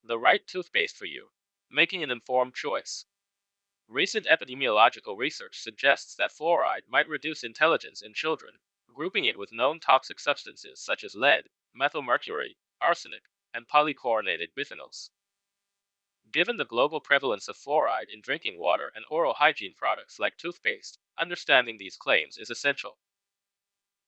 the right toothpaste for you, making an informed choice. Recent epidemiological research suggests that fluoride might reduce intelligence in children, grouping it with known toxic substances such as lead, methylmercury, arsenic, and polychlorinated biphenyls. Given the global prevalence of fluoride in drinking water and oral hygiene products like toothpaste, understanding these claims is essential.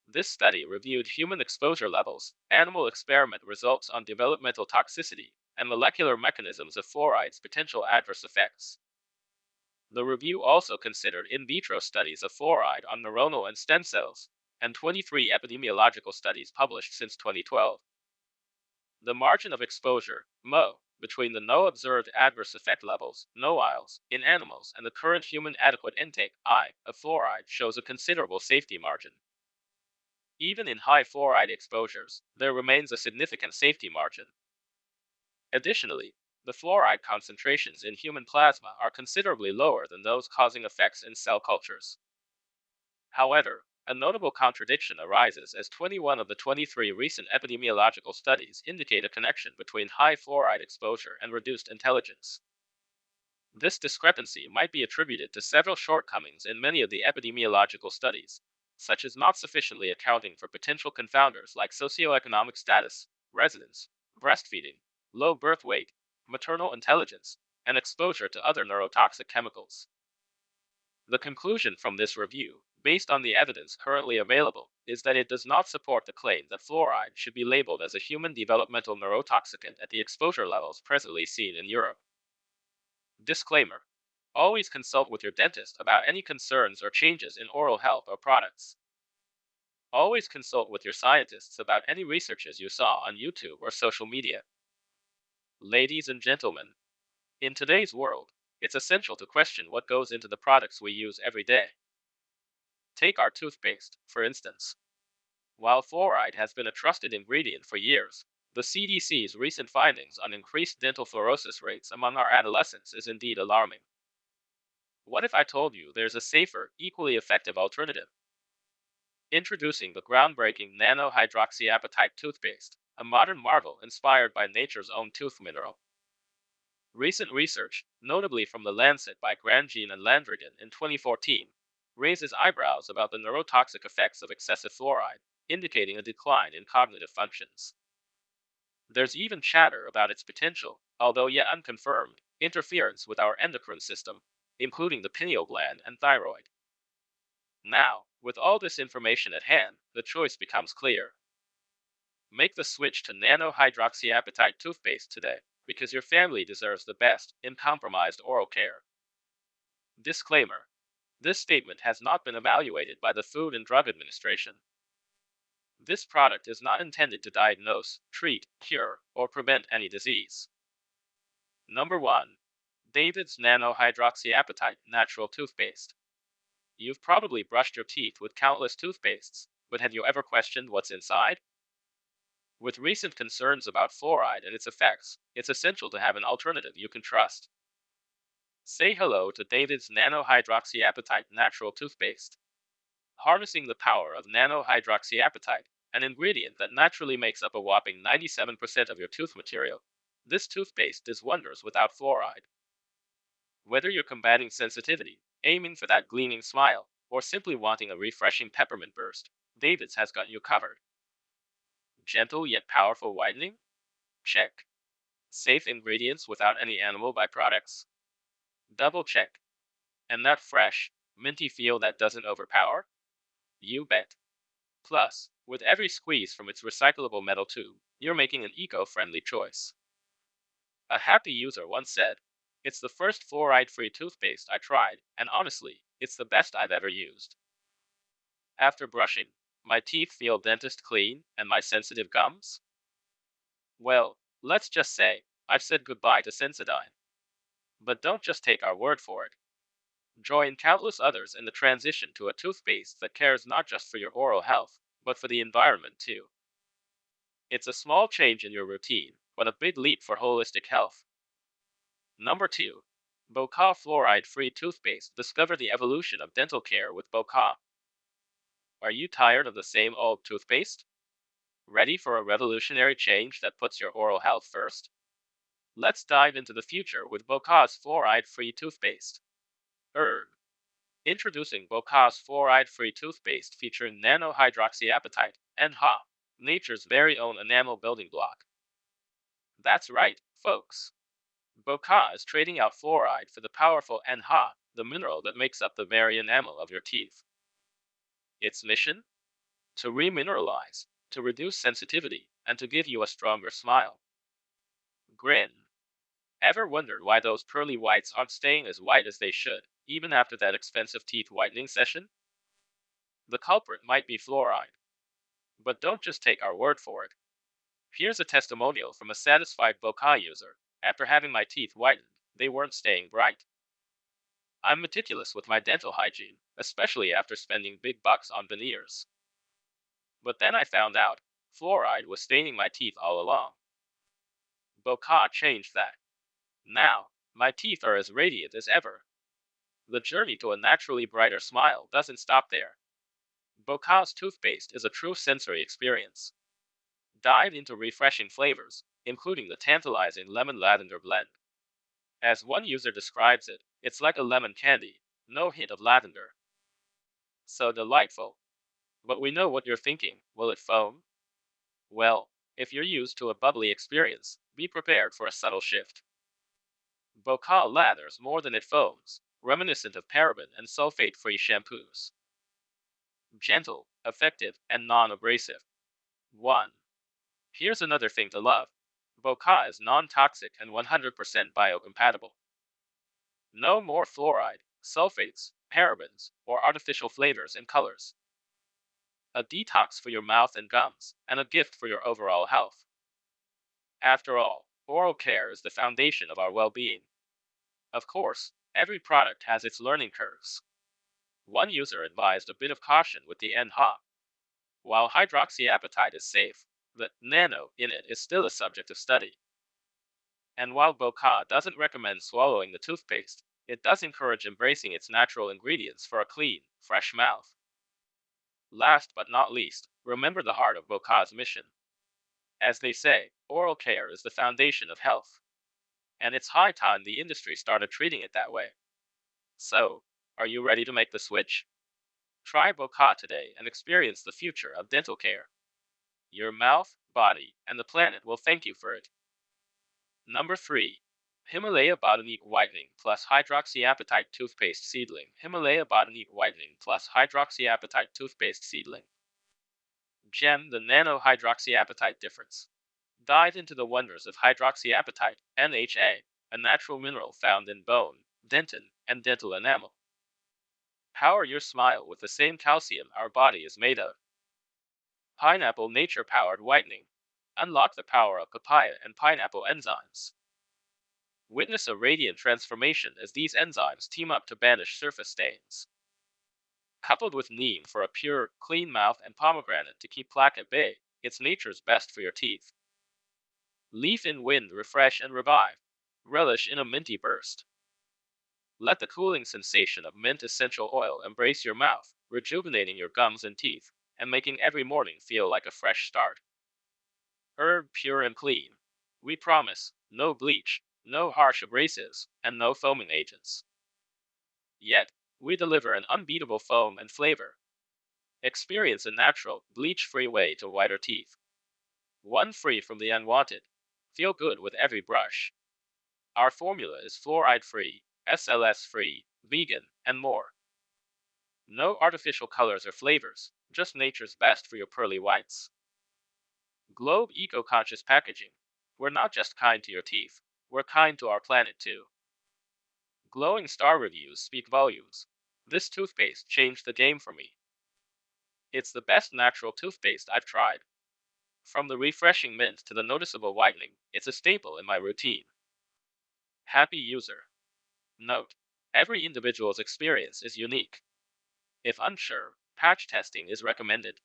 This study reviewed human exposure levels, animal experiment results on developmental toxicity, and molecular mechanisms of fluoride's potential adverse effects. The review also considered in vitro studies of fluoride on neuronal and stem cells, and 23 epidemiological studies published since 2012. The margin of exposure, MO, between the no observed adverse effect levels, NOALs, in animals and the current human adequate intake, I, of fluoride shows a considerable safety margin. Even in high fluoride exposures, there remains a significant safety margin. Additionally, the fluoride concentrations in human plasma are considerably lower than those causing effects in cell cultures. However, a notable contradiction arises as 21 of the 23 recent epidemiological studies indicate a connection between high fluoride exposure and reduced intelligence. This discrepancy might be attributed to several shortcomings in many of the epidemiological studies, such as not sufficiently accounting for potential confounders like socioeconomic status, residence, breastfeeding, low birth weight, maternal intelligence, and exposure to other neurotoxic chemicals. The conclusion from this review, based on the evidence currently available, is that it does not support the claim that fluoride should be labeled as a human developmental neurotoxicant at the exposure levels presently seen in Europe. Disclaimer: always consult with your dentist about any concerns or changes in oral health or products. Always consult with your scientists about any researches you saw on YouTube or social media. Ladies and gentlemen, in today's world, it's essential to question what goes into the products we use every day. Take our toothpaste, for instance. While fluoride has been a trusted ingredient for years, the CDC's recent findings on increased dental fluorosis rates among our adolescents is indeed alarming. What if I told you there's a safer, equally effective alternative? Introducing the groundbreaking Nano Hydroxyapatite toothpaste, a modern marvel inspired by nature's own tooth mineral. Recent research, notably from The Lancet by Grandjean and Landrigan in 2014, raises eyebrows about the neurotoxic effects of excessive fluoride, indicating a decline in cognitive functions. There's even chatter about its potential, although yet unconfirmed, interference with our endocrine system, including the pineal gland and thyroid. Now, with all this information at hand, the choice becomes clear. Make the switch to Nano Hydroxyapatite toothpaste today, because your family deserves the best, uncompromised oral care. Disclaimer: this statement has not been evaluated by the Food and Drug Administration. This product is not intended to diagnose, treat, cure, or prevent any disease. Number 1. David's Nano Hydroxyapatite Natural Toothpaste. You've probably brushed your teeth with countless toothpastes, but have you ever questioned what's inside? With recent concerns about fluoride and its effects, it's essential to have an alternative you can trust. Say hello to David's Nano Hydroxyapatite Natural Toothpaste. Harnessing the power of nano hydroxyapatite, an ingredient that naturally makes up a whopping 97% of your tooth material, this toothpaste does wonders without fluoride. Whether you're combating sensitivity, aiming for that gleaming smile, or simply wanting a refreshing peppermint burst, David's has got you covered. Gentle yet powerful whitening? Check. Safe ingredients without any animal byproducts? Double check. And that fresh, minty feel that doesn't overpower? You bet. Plus, with every squeeze from its recyclable metal tube, you're making an eco-friendly choice. A happy user once said, "It's the first fluoride-free toothpaste I tried, and honestly, it's the best I've ever used. After brushing, my teeth feel dentist clean, and my sensitive gums? Well, let's just say, I've said goodbye to Sensodyne. But don't just take our word for it. Join countless others in the transition to a toothpaste that cares not just for your oral health, but for the environment too. It's a small change in your routine, but a big leap for holistic health. Number 2. Boca Fluoride-Free Toothpaste. Discover the evolution of dental care with Boca. Are you tired of the same old toothpaste? Ready for a revolutionary change that puts your oral health first? Let's dive into the future with Bocage fluoride-free toothpaste. Er, Introducing Bocage fluoride-free toothpaste featuring Nano Hydroxyapatite, NHA, nature's very own enamel building block. That's right, folks. Bocage is trading out fluoride for the powerful NHA, the mineral that makes up the very enamel of your teeth. Its mission? To remineralize, to reduce sensitivity, and to give you a stronger smile. Grin. Ever wondered why those pearly whites aren't staying as white as they should, even after that expensive teeth whitening session? The culprit might be fluoride. But don't just take our word for it. Here's a testimonial from a satisfied Bocage user. After having my teeth whitened, they weren't staying bright. I'm meticulous with my dental hygiene, especially after spending big bucks on veneers. But then I found out fluoride was staining my teeth all along. Bocage changed that. Now, my teeth are as radiant as ever. The journey to a naturally brighter smile doesn't stop there. Bocage toothpaste is a true sensory experience. Dive into refreshing flavors, including the tantalizing lemon lavender blend. As one user describes it, it's like a lemon candy, no hint of lavender. So delightful. But we know what you're thinking. Will it foam? Well, if you're used to a bubbly experience, be prepared for a subtle shift. Bocage lathers more than it foams, reminiscent of paraben and sulfate-free shampoos. Gentle, effective, and non-abrasive. 1. Here's another thing to love. Bocage is non-toxic and 100% biocompatible. No more fluoride, sulfates, parabens, or artificial flavors and colors. A detox for your mouth and gums, and a gift for your overall health. After all, oral care is the foundation of our well-being. Of course, every product has its learning curves. One user advised a bit of caution with the NHA. While hydroxyapatite is safe, the nano in it is still a subject of study. And while Bocage doesn't recommend swallowing the toothpaste, it does encourage embracing its natural ingredients for a clean, fresh mouth. Last but not least, remember the heart of Bocage's mission. As they say, oral care is the foundation of health. And it's high time the industry started treating it that way. So, are you ready to make the switch? Try Bocage today and experience the future of dental care. Your mouth, body, and the planet will thank you for it. Number 3. Himalaya Botanique Whitening plus Hydroxyapatite Toothpaste Seedling. Himalaya Botanique Whitening plus Hydroxyapatite Toothpaste Seedling. Gem the Nano Hydroxyapatite difference. Dive into the wonders of hydroxyapatite, NHA, a natural mineral found in bone, dentin, and dental enamel. Power your smile with the same calcium our body is made of. Pineapple nature-powered whitening. Unlock the power of papaya and pineapple enzymes. Witness a radiant transformation as these enzymes team up to banish surface stains. Coupled with neem for a pure, clean mouth and pomegranate to keep plaque at bay, it's nature's best for your teeth. Leaf in wind refresh and revive. Relish in a minty burst. Let the cooling sensation of mint essential oil embrace your mouth, rejuvenating your gums and teeth, and making every morning feel like a fresh start. Herb pure and clean. We promise, no bleach, no harsh abrasives, and no foaming agents. Yet, we deliver an unbeatable foam and flavor. Experience a natural, bleach-free way to whiter teeth. One free from the unwanted. Feel good with every brush. Our formula is fluoride-free, SLS-free, vegan, and more. No artificial colors or flavors, just nature's best for your pearly whites. Globe eco-conscious packaging. We're not just kind to your teeth, we're kind to our planet too. Glowing star reviews speak volumes. This toothpaste changed the game for me. It's the best natural toothpaste I've tried. From the refreshing mint to the noticeable whitening, it's a staple in my routine. Happy user. Note: every individual's experience is unique. If unsure, patch testing is recommended.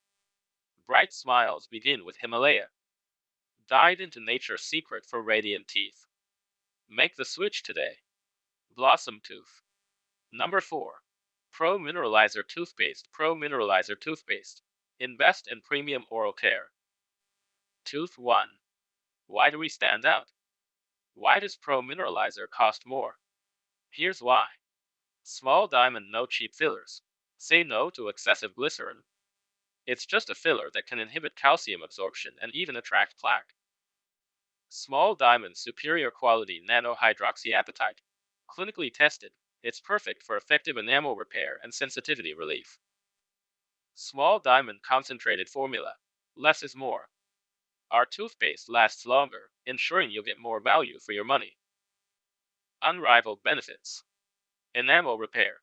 Bright smiles begin with Himalaya. Dive into nature's secret for radiant teeth. Make the switch today. Blossom Tooth. Number 4. Pro Mineralizer Toothpaste. Pro Mineralizer Toothpaste. Invest in premium oral care. Tooth 1. Why do we stand out? Why does Pro Mineralizer cost more? Here's why. Small diamond, no cheap fillers. Say no to excessive glycerin. It's just a filler that can inhibit calcium absorption and even attract plaque. Small diamond, superior quality nano hydroxyapatite. Clinically tested, it's perfect for effective enamel repair and sensitivity relief. Small diamond, concentrated formula. Less is more. Our toothpaste lasts longer, ensuring you'll get more value for your money. Unrivaled benefits. Enamel repair.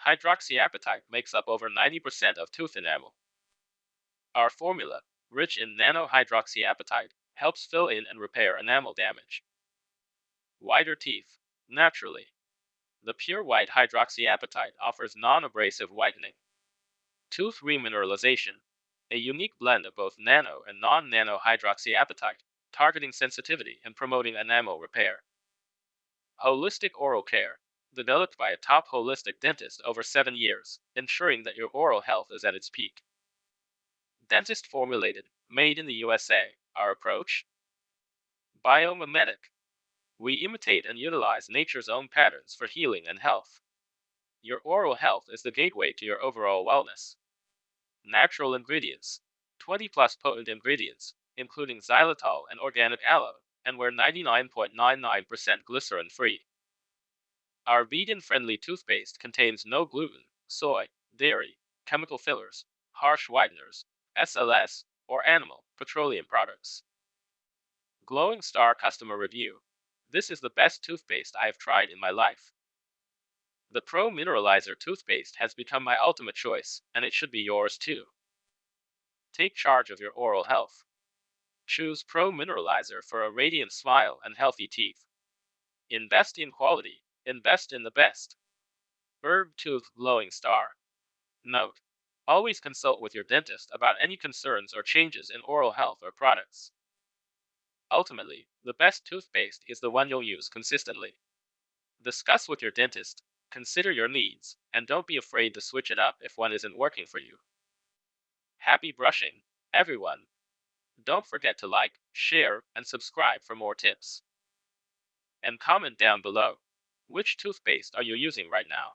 Hydroxyapatite makes up over 90% of tooth enamel. Our formula, rich in nano hydroxyapatite, helps fill in and repair enamel damage. Whiter teeth. Naturally. The pure white hydroxyapatite offers non-abrasive whitening. Tooth remineralization. A unique blend of both nano and non-nano hydroxyapatite, targeting sensitivity and promoting enamel repair. Holistic oral care. Developed by a top holistic dentist over 7 years, ensuring that your oral health is at its peak. Dentist formulated, made in the USA. Our approach? Biomimetic. We imitate and utilize nature's own patterns for healing and health. Your oral health is the gateway to your overall wellness. Natural ingredients. 20 plus potent ingredients, including xylitol and organic aloe, and we're 99.99% glycerin free. Our vegan-friendly toothpaste contains no gluten, soy, dairy, chemical fillers, harsh whiteners, SLS, or animal petroleum products. Glowing star customer review. This is the best toothpaste I have tried in my life. The Pro Mineralizer toothpaste has become my ultimate choice, and it should be yours too. Take charge of your oral health. Choose Pro Mineralizer for a radiant smile and healthy teeth. Invest in quality. Invest in the best. Herb Tooth Glowing Star. Note: always consult with your dentist about any concerns or changes in oral health or products. Ultimately, the best toothpaste is the one you'll use consistently. Discuss with your dentist, consider your needs, and don't be afraid to switch it up if one isn't working for you. Happy brushing, everyone! Don't forget to like, share, and subscribe for more tips. And comment down below. Which toothpaste are you using right now?